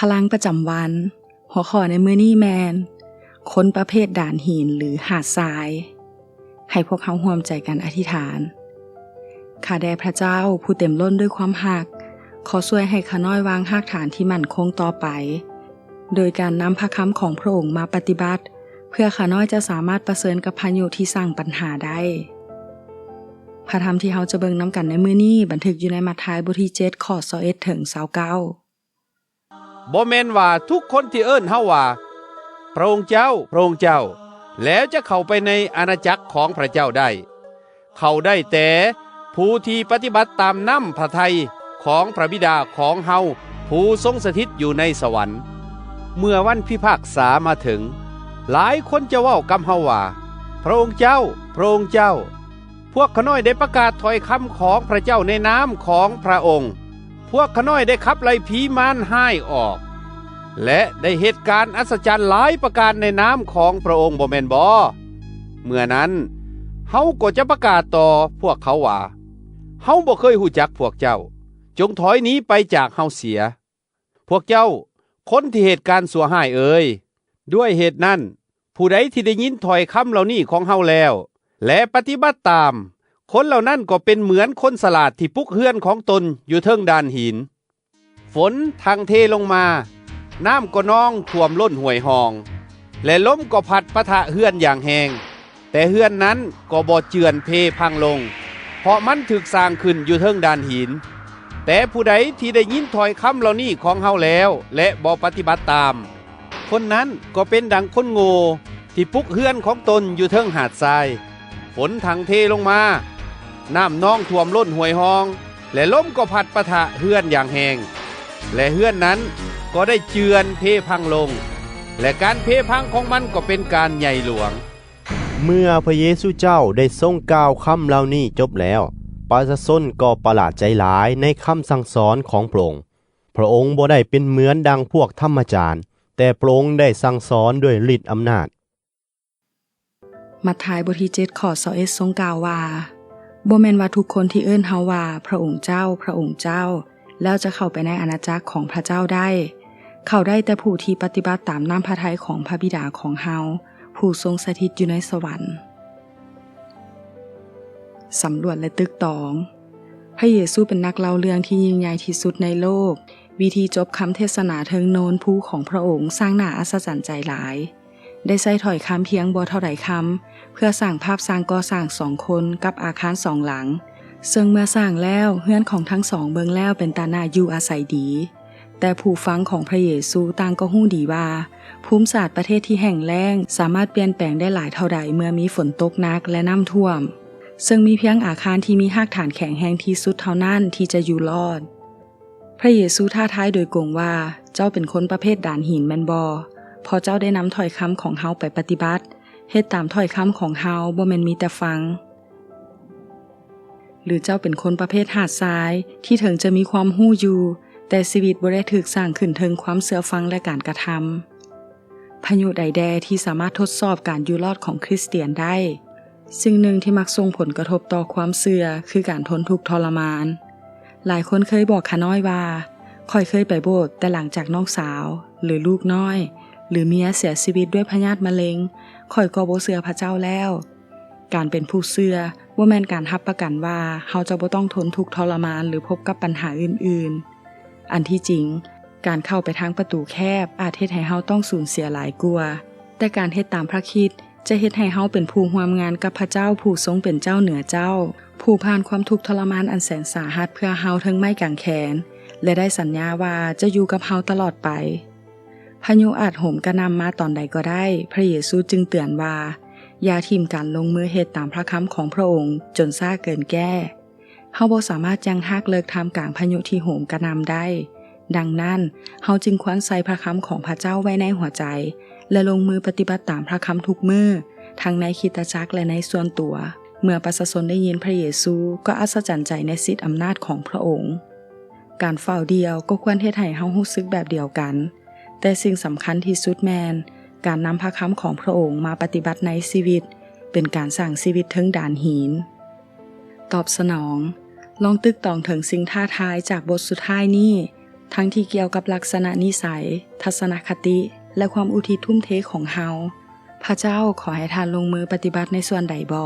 พลังประจำวันหัวข้อในมื้อนี้แมนคนประเภทด่านหินหรือหาดทรายให้พวกเขาร่วมใจกันอธิษฐานข้าแด่พระเจ้าผู้เต็มล้นด้วยความรักขอช่วยให้ข้าน้อยวางรากฐานที่มั่นคงต่อไปโดยการนำพระคำของพระองค์มาปฏิบัติเพื่อข้าน้อยจะสามารถประเสริญกับพายุที่สร้างปัญหาได้พระธรรมที่เราจะเบิ่งนำกันในมื้อนี้บันทึกอยู่ในมัทธิวบทที่7ข้อ21ถึง29บ่แม่นว่าทุกคนที่เอิ้นเฮาว่าพระองค์เจ้าพระองค์เจ้าแล้วจะเข้าไปในอาณาจักรของพระเจ้าได้เข้าได้แต่ผู้ที่ปฏิบัติตามน้ำพระทัยของพระบิดาของเฮาผู้ทรงสถิตอยู่ในสวรรค์เมื่อวันพิพากษามาถึงหลายคนจะเว้ากับเฮาว่าพระองค์เจ้าพระองค์เจ้าพวกข้าน้อยได้ประกาศถ้อยคำของพระเจ้าในนามของพระองค์พวกข้าน้อยได้ขับไล่ผีมารให้ออกและได้เหตุการณ์อัศจรรย์หลายประการในนามของพระองค์บ่แม่นบ่เมื่อนั้นเฮาก็จะประกาศต่อพวกเขาว่าเฮาบ่เคยรู้จักพวกเจ้าจงถอยหนีไปจากเฮาเสียพวกเจ้าคนที่เหตุการณ์ชั่วร้ายเอ่ยด้วยเหตุนั้นผู้ใดที่ได้ยินถ้อยคำเหล่านี้ของเฮาแล้วและปฏิบัติตามคนเหล่านั้นก็เป็นเหมือนคนฉลาดที่ปลุกเฮือนของตนอยู่เทิงด่านหินฝนทางเทลงมาน้ำก็นองท่วมล้นห้วยหองและลมก็พัดปะทะเฮือนอย่างแหงแต่เฮือนนั้นก็บ่เจือนเพพังลงเพราะมันถูกสร้างขึ้นอยู่เทิงด่านหินแต่ผู้ใดที่ได้ยินถ้อยคำเหล่านี้ของเฮาแล้วและบ่ปฏิบัติตามคนนั้นก็เป็นดังคนโง่ที่ปลุกเฮือนของตนอยู่เทิงหาดทรายฝนทางเทลงมาน้ำนองท่วมล้นห้วยหองและลมก็พัดปะทะเฮือนอย่างแหงและเฮือนนั้นก็ได้เจือนเพพังลงและการเพพังของมันก็เป็นการใหญ่หลวงเมื่อพระเยซูเจ้าได้ทรงกล่าวคำเหล่านี้จบแล้วประชาชนก็ประหลาดใจหลายในคำสั่งสอนของพระองค์พระองค์บ่ได้เป็นเหมือนดังพวกธรรมจารย์แต่พระองค์ได้สั่งสอนด้วยฤทธิ์อำนาจมัทธิวบทที่7ข้อ21ทรงกล่าวว่าบ่แม่นว่าทุกคนที่เอิ้นเฮาว่าพระองค์เจ้าพระองค์เจ้าแล้วจะเข้าไปในอาณาจักรของพระเจ้าได้เข้าได้แต่ผู้ที่ปฏิบัติตามน้ำพระทัยของพระบิดาของเฮาผู้ทรงสถิตอยู่ในสวรรค์สำรวจและตึกตองพระเยซูเป็นนักเล่าเรื่องที่ยิ่งใหญ่ที่สุดในโลกวิธีจบคำเทศนาเทิงโนนภูของพระองค์สร้างหน้าอัศจรรย์ใจหลายได้ใช้ถ้อยคำเพียงบ่เท่าใดคำเพื่อสร้างภาพสร้างก่อสร้าง2คนกับอาคาร2หลังซึ่งเมื่อสร้างแล้วเฮือนของทั้ง2เบิ่งแล้วเป็นตาน่าอยู่อาศัยดีแต่ผู้ฟังของพระเยซูต่างก็รู้ดีว่าภูมิศาสตร์ประเทศที่แห้งแล้งสามารถเปลี่ยนแปลงได้หลายเท่าใดเมื่อมีฝนตกหนักและน้ำท่วมซึ่งมีเพียงอาคารที่มีรากฐานแข็งแรงที่สุดเท่านั้นที่จะอยู่รอดพระเยซูท้าทายโดยโกงว่าเจ้าเป็นคนประเภทด่านหินแม่นบ่พอเจ้าได้นำถ้อยคำของเฮาไปปฏิบัติเฮ็ดตามถ้อยคำของเฮาบ่แม่นมีแต่ฟังหรือเจ้าเป็นคนประเภทหาดทรายที่ถึงจะมีความรู้อยู่แต่ชีวิตบ่ได้ถูกสร้างขึ้นถึงความเชื่อฟังและการกระทำพายุใดแดที่สามารถทดสอบการอยู่รอดของคริสเตียนได้สิ่งหนึ่งที่มักส่งผลกระทบต่อความเชื่อคือการทนทุกข์ทรมานหลายคนเคยบอกข้าน้อยว่าค่อยเคยไปโบสถ์แต่หลังจากน้องสาวหรือลูกน้อยหรือเมียเสียชีวิตด้วยพยาธิมะเร็งค่อยก็บ่เชื่อพระเจ้าแล้วการเป็นผู้เชื่อบ่แม่นการรับประกันว่าเฮาจะบ่ต้องทนทุกข์ทรมานหรือพบกับปัญหาอื่นๆอันที่จริงการเข้าไปทางประตูแคบอาจเฮ็ดให้เฮาต้องสูญเสียหลายกว่าแต่การเฮ็ดตามพระคริสต์จะเฮ็ดให้เฮาเป็นผู้ร่วมงานกับพระเจ้าผู้ทรงเป็นเจ้าเหนือเจ้าผู้ผ่านความทุกข์ทรมานอันแสนสาหัสเพื่อเฮาทั้งไม้กางแขนและได้สัญญาว่าจะอยู่กับเฮาตลอดไปพายุอาจโหมกระหน่ำมาตอนใดก็ได้พระเยซูจึงเตือนว่าอย่าทิ่มการลงมือเฮ็ดตามพระคำของพระองค์จนซ่าเกินแก้เฮาบ่สามารถยังฮักเลิกท่ามกลางพายุที่โหมกระหน่ำได้ดังนั้นเฮาจึงควรใส่พระคำของพระเจ้าไว้ในหัวใจและลงมือปฏิบัติตามพระคำทุกมื้อทั้งในคริสตจักรและในส่วนตัวเมื่อประชาชนได้ยินพระเยซูก็อัศจรรย์ใจในฤทธิ์อำนาจของพระองค์การเฝ้าเดียวก็ควรเฮ็ดให้เฮารู้สึกแบบเดียวกันแต่สิ่งสำคัญที่สุดแม่นการนำพระคำของพระองค์มาปฏิบัติในชีวิตเป็นการสร้างชีวิตถึงด่านหินตอบสนองลองตึกตองถึงสิ่งท้าทายจากบทสุดท้ายนี้ ทั้งที่เกี่ยวกับลักษณะนิสัย ทัศนคติ และความอุทิศทุ่มเทของเฮาพระเจ้าขอให้ท่านลงมือปฏิบัติในส่วนใดบ่